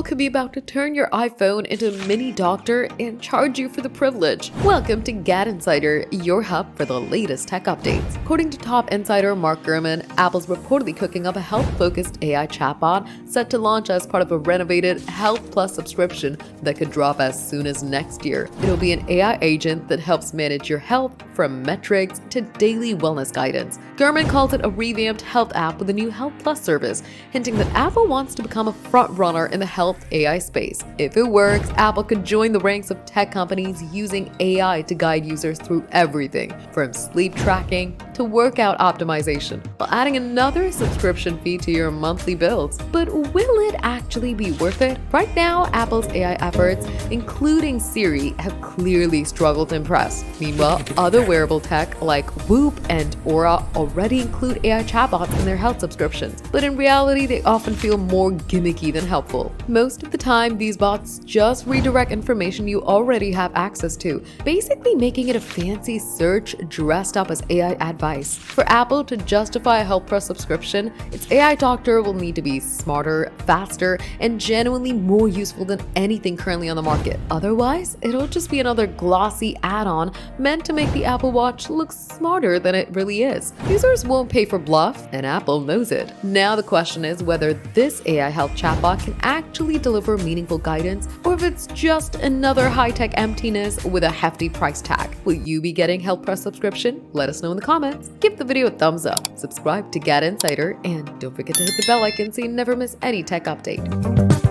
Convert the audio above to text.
Apple could be about to turn your iPhone into a mini doctor and charge you for the privilege. Welcome to GadInsider, your hub for the latest tech updates. According to top insider Mark Gurman, Apple's reportedly cooking up a health-focused AI chatbot set to launch as part of a renovated Health Plus subscription that could drop as soon as next year. It'll be an AI agent that helps manage your health from metrics to daily wellness guidance. Gurman calls it a revamped health app with a new Health Plus service, hinting that Apple wants to become a front-runner in the health AI space. If it works, Apple could join the ranks of tech companies using AI to guide users through everything, from sleep tracking to workout optimization, while adding another subscription fee to your monthly bills. But will it actually be worth it? Right now, Apple's AI efforts, including Siri, have clearly struggled to impress. Meanwhile, other wearable tech like Whoop and Aura already include AI chatbots in their health subscriptions, but in reality, they often feel more gimmicky than helpful. Most of the time, these bots just redirect information you already have access to, basically making it a fancy search dressed up as AI advice. For Apple to justify a Health Plus subscription, its AI doctor will need to be smarter, faster, and genuinely more useful than anything currently on the market. Otherwise, it'll just be another glossy add-on meant to make the Apple Watch look smarter than it really is. Users won't pay for bluff, and Apple knows it. Now the question is whether this AI health chatbot can actually deliver meaningful guidance, or if it's just another high-tech emptiness with a hefty price tag. Will you be getting Health Plus subscription? Let us know in the comments. Give the video a thumbs up, subscribe to GadInsider, and don't forget to hit the bell icon so you never miss any tech update.